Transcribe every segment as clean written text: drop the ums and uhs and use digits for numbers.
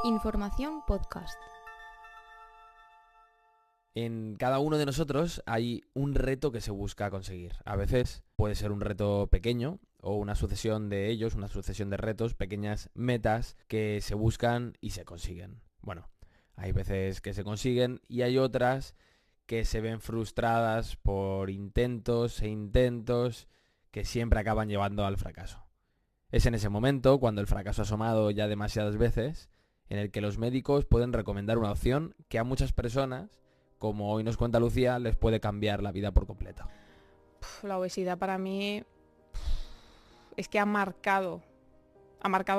Información Podcast. En cada uno de nosotros hay un reto que se busca conseguir. A veces puede ser un reto pequeño o una sucesión de ellos, una sucesión de retos, pequeñas metas que se buscan y se consiguen. Bueno, hay veces que se consiguen y hay otras que se ven frustradas por intentos e intentos que siempre acaban llevando al fracaso. Es en ese momento, cuando el fracaso ha asomado ya demasiadas veces, en el que los médicos pueden recomendar una opción que a muchas personas, como hoy nos cuenta Lucía, les puede cambiar la vida por completo. La obesidad para mí es que ha marcado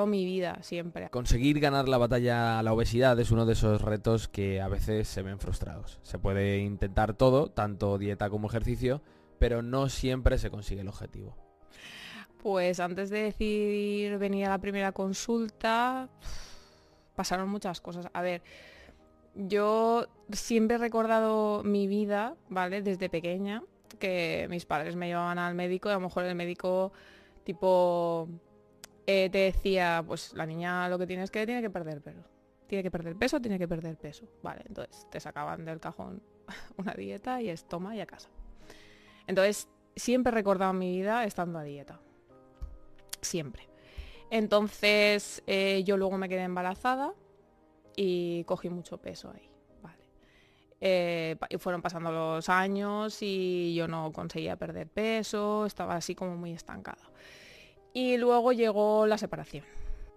mi vida siempre. Conseguir ganar la batalla a la obesidad es uno de esos retos que a veces se ven frustrados. Se puede intentar todo, tanto dieta como ejercicio, pero no siempre se consigue el objetivo. Pues antes de decidir venir a la primera consulta, pasaron muchas cosas. A ver, yo siempre he recordado mi vida, ¿vale? Desde pequeña, que mis padres me llevaban al médico y a lo mejor el médico tipo te decía, pues la niña lo que tiene es que tiene que perder peso. Tiene que perder peso, tiene que perder peso. Vale, entonces te sacaban del cajón una dieta y es toma y a casa. Entonces siempre he recordado mi vida estando a dieta. Siempre. Entonces yo luego me quedé embarazada y cogí mucho peso ahí. Vale. Y fueron pasando los años y yo no conseguía perder peso, estaba así como muy estancada. Y luego llegó la separación.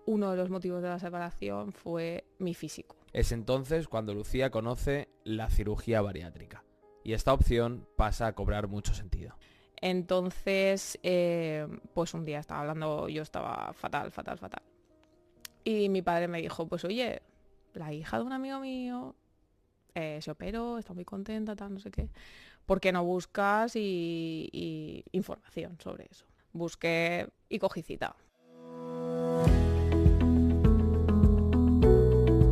Uno de los motivos de la separación fue mi físico. Es entonces cuando Lucía conoce la cirugía bariátrica y esta opción pasa a cobrar mucho sentido. Entonces, pues un día estaba hablando, yo estaba fatal. Y mi padre me dijo, pues oye, la hija de un amigo mío se operó, está muy contenta, tal, no sé qué. ¿Por qué no buscas y información sobre eso? Busqué y cogí cita.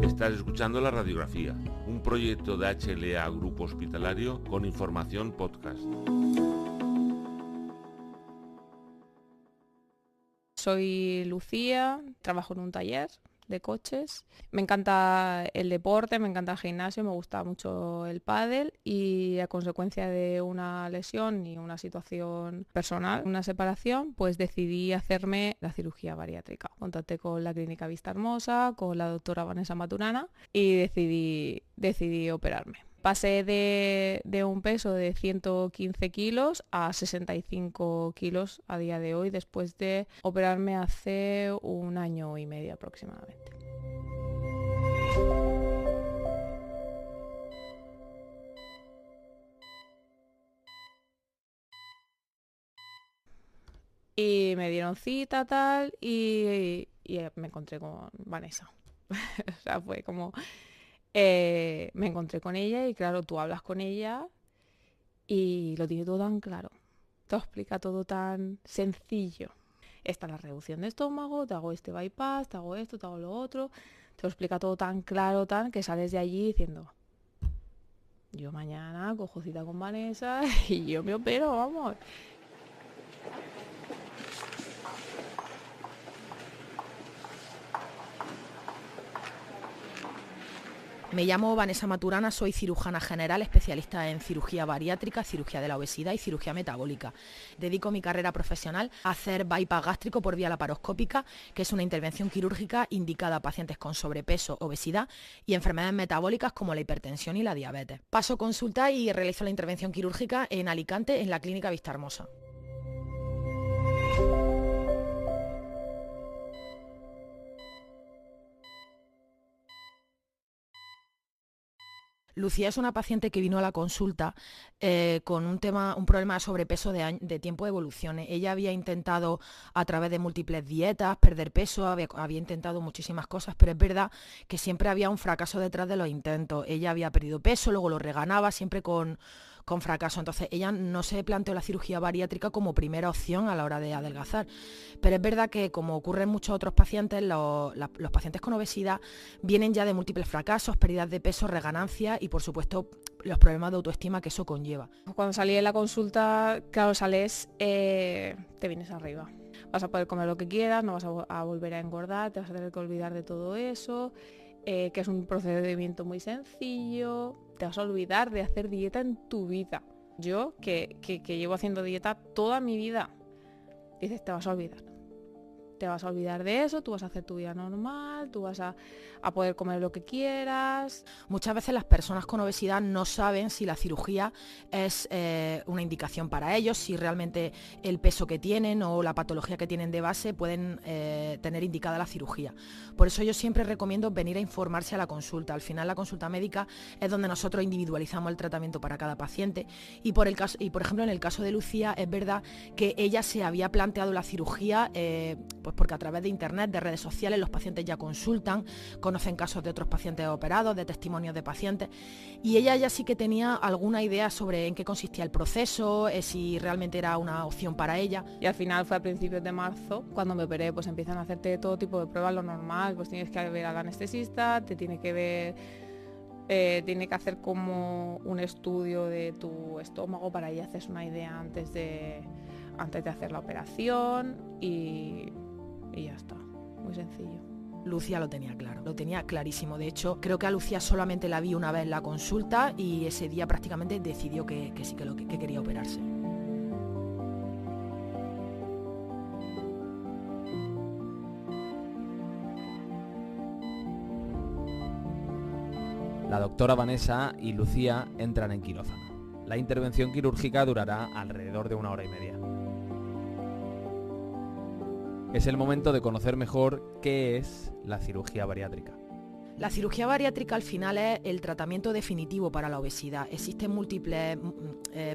Estás escuchando La Radiografía, un proyecto de HLA Grupo Hospitalario con información podcast. Soy Lucía, trabajo en un taller de coches. Me encanta el deporte, me encanta el gimnasio, me gusta mucho el pádel y a consecuencia de una lesión y una situación personal, una separación, pues decidí hacerme la cirugía bariátrica. Contacté con la clínica Vista Hermosa, con la doctora Vanessa Maturana y decidí operarme. Pasé de un peso de 115 kilos a 65 kilos a día de hoy, después de operarme hace 1 año y medio aproximadamente. Y me dieron cita tal y me encontré con Vanessa. O sea, fue como... me encontré con ella y claro, tú hablas con ella y lo tiene todo tan claro. Te explica todo tan sencillo. Esta es la reducción de estómago, te hago este bypass, te hago esto, te hago lo otro. Te lo explica todo tan claro, tan que sales de allí diciendo, yo mañana cojo cita con Vanessa y yo me opero, vamos. Me llamo Vanessa Maturana, soy cirujana general, especialista en cirugía bariátrica, cirugía de la obesidad y cirugía metabólica. Dedico mi carrera profesional a hacer bypass gástrico por vía laparoscópica, que es una intervención quirúrgica indicada a pacientes con sobrepeso, obesidad y enfermedades metabólicas como la hipertensión y la diabetes. Paso consulta y realizo la intervención quirúrgica en Alicante, en la clínica Vista Hermosa. Lucía es una paciente que vino a la consulta con un problema de sobrepeso de tiempo de evolución. Ella había intentado a través de múltiples dietas perder peso, había intentado muchísimas cosas, pero es verdad que siempre había un fracaso detrás de los intentos. Ella había perdido peso, luego lo reganaba, siempre con fracaso. Entonces ella no se planteó la cirugía bariátrica como primera opción a la hora de adelgazar. Pero es verdad que, como ocurre en muchos otros pacientes, los pacientes con obesidad vienen ya de múltiples fracasos, pérdidas de peso, reganancia y, por supuesto, los problemas de autoestima que eso conlleva. Cuando salí de la consulta, claro, sales, te vienes arriba. Vas a poder comer lo que quieras, no vas a volver a engordar, te vas a tener que olvidar de todo eso. que es un procedimiento muy sencillo, te vas a olvidar de hacer dieta en tu vida. Yo, que llevo haciendo dieta toda mi vida, dices, te vas a olvidar. Te vas a olvidar de eso, tú vas a hacer tu vida normal, tú vas a poder comer lo que quieras. Muchas veces las personas con obesidad no saben si la cirugía es una indicación para ellos, si realmente el peso que tienen o la patología que tienen de base pueden tener indicada la cirugía. Por eso yo siempre recomiendo venir a informarse a la consulta. Al final la consulta médica es donde nosotros individualizamos el tratamiento para cada paciente y por ejemplo en el caso de Lucía es verdad que ella se había planteado la cirugía pues porque a través de internet, de redes sociales, los pacientes ya consultan, conocen casos de otros pacientes operados, de testimonios de pacientes, y ella ya sí que tenía alguna idea sobre en qué consistía el proceso, si realmente era una opción para ella. Y al final fue a principios de marzo, cuando me operé, pues empiezan a hacerte todo tipo de pruebas, lo normal, pues tienes que ver al anestesista, te tiene que ver, tiene que hacer como un estudio de tu estómago para ya haces una idea antes de hacer la operación y ya está, muy sencillo. Lucía lo tenía claro, lo tenía clarísimo. De hecho, creo que a Lucía solamente la vi una vez en la consulta y ese día prácticamente decidió que sí, que quería operarse. La doctora Vanessa y Lucía entran en quirófano. La intervención quirúrgica durará alrededor de 1 hora y media. Es el momento de conocer mejor qué es la cirugía bariátrica. La cirugía bariátrica al final es el tratamiento definitivo para la obesidad. Existen múltiples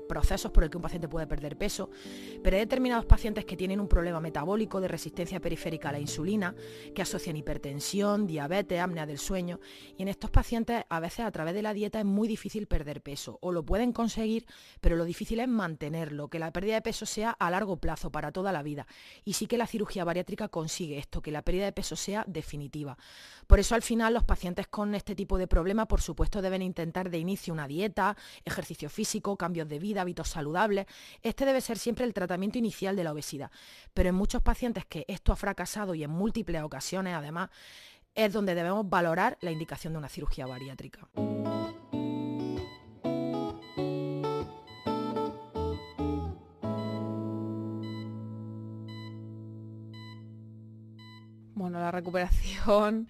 procesos por el que un paciente puede perder peso, pero hay determinados pacientes que tienen un problema metabólico de resistencia periférica a la insulina, que asocian hipertensión, diabetes, apnea del sueño, y en estos pacientes a veces a través de la dieta es muy difícil perder peso, o lo pueden conseguir, pero lo difícil es mantenerlo, que la pérdida de peso sea a largo plazo, para toda la vida. Y sí que la cirugía bariátrica consigue esto, que la pérdida de peso sea definitiva. Por eso al final los pacientes con este tipo de problema, por supuesto, deben intentar de inicio una dieta, ejercicio físico, cambios de vida, hábitos saludables. Este debe ser siempre el tratamiento inicial de la obesidad. Pero en muchos pacientes que esto ha fracasado y en múltiples ocasiones, además, es donde debemos valorar la indicación de una cirugía bariátrica. Bueno, la recuperación,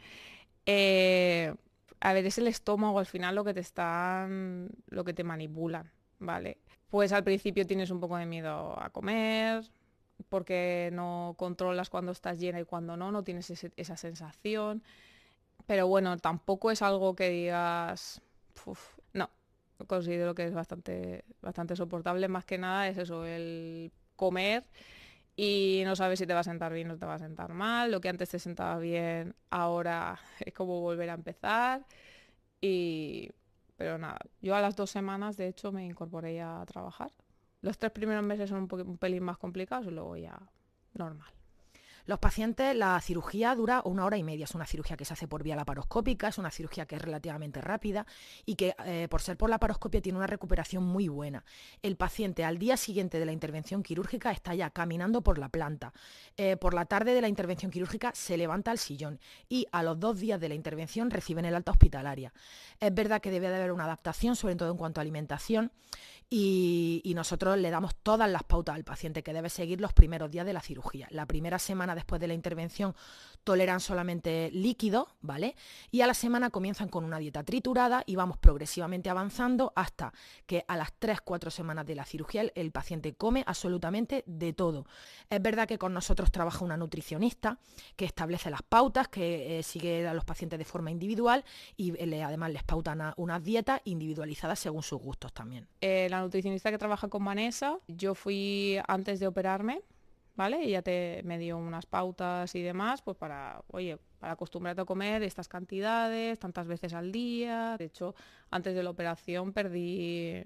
a ver, es el estómago al final lo que te manipulan, ¿vale? Pues al principio tienes un poco de miedo a comer, porque no controlas cuando estás llena y cuando no tienes esa sensación. Pero bueno, tampoco es algo que digas, no, considero que es bastante soportable. Más que nada es eso, el comer y no sabes si te va a sentar bien o te va a sentar mal. Lo que antes te sentaba bien, ahora es como volver a empezar. Pero nada, yo a las 2 semanas de hecho me incorporé ya a trabajar. Los 3 primeros meses son un pelín más complicados y luego ya normal. Los pacientes, la cirugía dura 1 hora y media, es una cirugía que se hace por vía laparoscópica, es una cirugía que es relativamente rápida y que por ser por laparoscopia tiene una recuperación muy buena. El paciente al día siguiente de la intervención quirúrgica está ya caminando por la planta. Por la tarde de la intervención quirúrgica se levanta al sillón y a los 2 días de la intervención reciben el alta hospitalaria. Es verdad que debe de haber una adaptación, sobre todo en cuanto a alimentación, y nosotros le damos todas las pautas al paciente que debe seguir los primeros días de la cirugía. La primera semana después de la intervención toleran solamente líquidos, ¿vale? Y a la semana comienzan con una dieta triturada y vamos progresivamente avanzando hasta que a las 3-4 semanas de la cirugía el paciente come absolutamente de todo. Es verdad que con nosotros trabaja una nutricionista que establece las pautas, que sigue a los pacientes de forma individual y además les pautan unas dietas individualizadas según sus gustos también. La nutricionista que trabaja con Vanessa, yo fui antes de operarme, ¿vale? Ella me dio unas pautas y demás, pues para acostumbrarte a comer estas cantidades, tantas veces al día. De hecho, antes de la operación perdí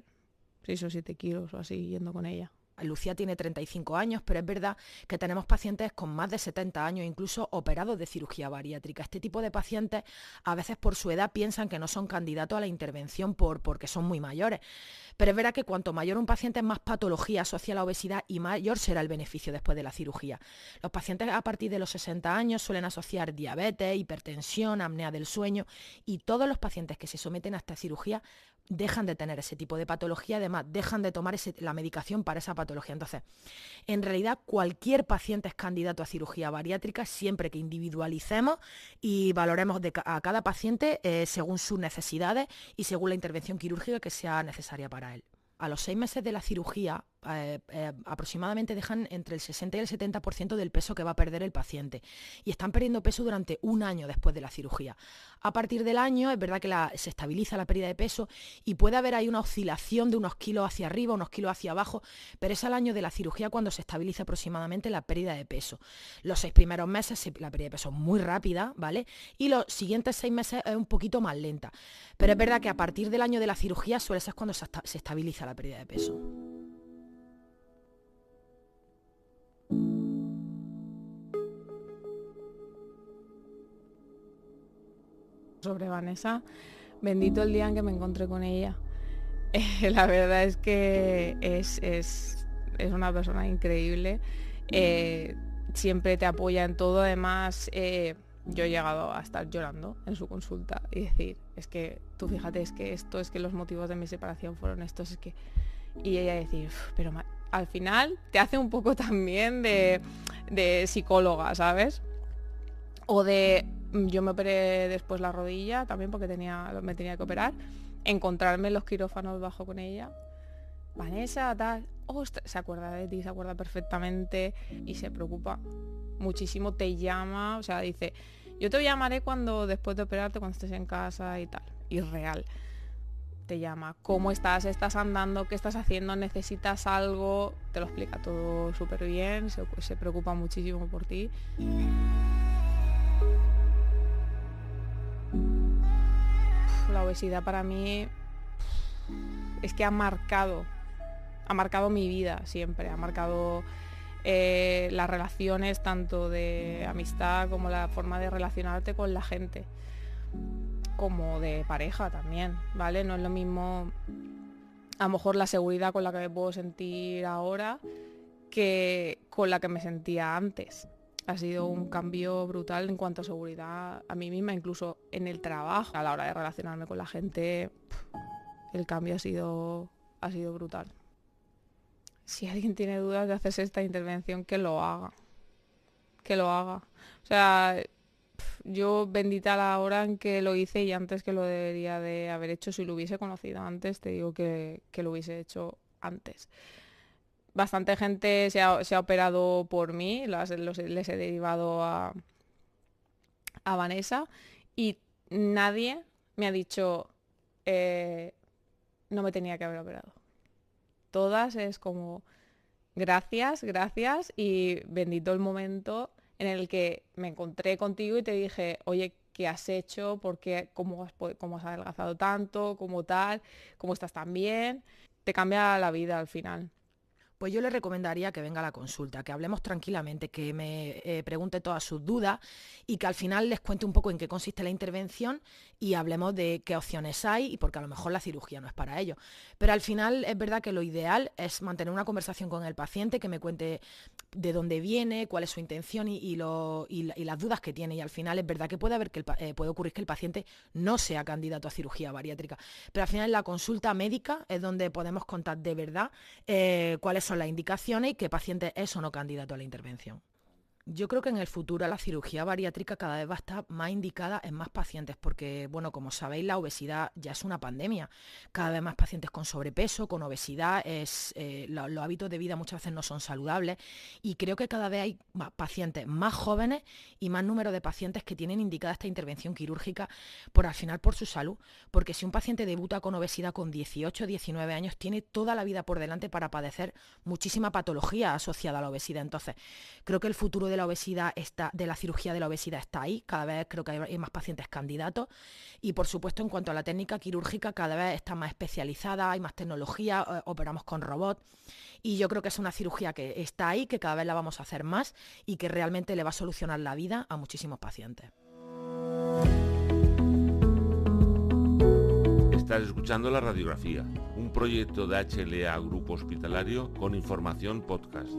6 o 7 kilos o así yendo con ella. Lucía tiene 35 años, pero es verdad que tenemos pacientes con más de 70 años, incluso operados de cirugía bariátrica. Este tipo de pacientes a veces por su edad piensan que no son candidatos a la intervención porque son muy mayores. Pero es verdad que cuanto mayor un paciente, más patología asocia a la obesidad y mayor será el beneficio después de la cirugía. Los pacientes a partir de los 60 años suelen asociar diabetes, hipertensión, apnea del sueño, y todos los pacientes que se someten a esta cirugía dejan de tener ese tipo de patología, además dejan de tomar la medicación para esa patología. Entonces, en realidad cualquier paciente es candidato a cirugía bariátrica siempre que individualicemos y valoremos a cada paciente según sus necesidades y según la intervención quirúrgica que sea necesaria para él. A los 6 meses de la cirugía, aproximadamente dejan entre el 60 y el 70% del peso que va a perder el paciente, y están perdiendo peso durante un año después de la cirugía. A partir del año es verdad que se estabiliza la pérdida de peso y puede haber ahí una oscilación de unos kilos hacia arriba, unos kilos hacia abajo, pero es al año de la cirugía cuando se estabiliza aproximadamente la pérdida de peso. Los 6 primeros meses la pérdida de peso es muy rápida, ¿vale? Y los siguientes 6 meses es un poquito más lenta, pero es verdad que a partir del año de la cirugía suele ser cuando se estabiliza la pérdida de peso. Sobre Vanessa, bendito el día en que me encontré con ella. La verdad es que es una persona increíble, siempre te apoya en todo. Además, yo he llegado a estar llorando en su consulta y decir, es que tú fíjate, es que los motivos de mi separación fueron estos, y ella decir, pero al final te hace un poco también de psicóloga, ¿sabes? O yo me operé después la rodilla también porque me tenía que operar, encontrarme en los quirófanos bajo con ella, Vanessa, tal, se acuerda de ti, se acuerda perfectamente y se preocupa muchísimo, te llama, o sea, dice, yo te llamaré después de operarte, cuando estés en casa y tal, y real. Te llama, ¿cómo estás? ¿Estás andando? ¿Qué estás haciendo? ¿Necesitas algo? Te lo explica todo súper bien, se preocupa muchísimo por ti. La obesidad para mí es que ha marcado mi vida siempre, ha marcado las relaciones tanto de amistad como la forma de relacionarte con la gente, como de pareja también, ¿vale? No es lo mismo a lo mejor la seguridad con la que me puedo sentir ahora que con la que me sentía antes. Ha sido un cambio brutal en cuanto a seguridad a mí misma, incluso en el trabajo. A la hora de relacionarme con la gente, el cambio ha sido brutal. Si alguien tiene dudas de hacerse esta intervención, que lo haga. Que lo haga. O sea, yo bendita la hora en que lo hice y antes que lo debería de haber hecho. Si lo hubiese conocido antes, te digo que lo hubiese hecho antes. Bastante gente se ha operado por mí, les he derivado a Vanessa, y nadie me ha dicho no me tenía que haber operado. Todas es como gracias y bendito el momento en el que me encontré contigo y te dije, oye, ¿qué has hecho? ¿Por qué? ¿Cómo has adelgazado tanto? ¿Cómo tal? ¿Cómo estás tan bien? Te cambia la vida al final. Pues yo le recomendaría que venga a la consulta, que hablemos tranquilamente, que me pregunte todas sus dudas y que al final les cuente un poco en qué consiste la intervención y hablemos de qué opciones hay, y porque a lo mejor la cirugía no es para ello. Pero al final es verdad que lo ideal es mantener una conversación con el paciente, que me cuente de dónde viene, cuál es su intención y las dudas que tiene. Y al final es verdad que puede ocurrir que el paciente no sea candidato a cirugía bariátrica. Pero al final en la consulta médica es donde podemos contar de verdad cuáles son las indicaciones y qué paciente es o no candidato a la intervención. Yo creo que en el futuro la cirugía bariátrica cada vez va a estar más indicada en más pacientes porque, bueno, como sabéis, la obesidad ya es una pandemia. Cada vez más pacientes con sobrepeso, con obesidad, los hábitos de vida muchas veces no son saludables, y creo que cada vez hay más pacientes más jóvenes y más número de pacientes que tienen indicada esta intervención quirúrgica al final por su salud. Porque si un paciente debuta con obesidad con 18 o 19 años, tiene toda la vida por delante para padecer muchísima patología asociada a la obesidad. Entonces, creo que el futuro de la obesidad de la cirugía de la obesidad está ahí, cada vez creo que hay más pacientes candidatos, y por supuesto en cuanto a la técnica quirúrgica cada vez está más especializada, hay más tecnología, operamos con robots, y yo creo que es una cirugía que está ahí, que cada vez la vamos a hacer más y que realmente le va a solucionar la vida a muchísimos pacientes. Estás escuchando La Radiografía, un proyecto de HLA Grupo Hospitalario con información podcast.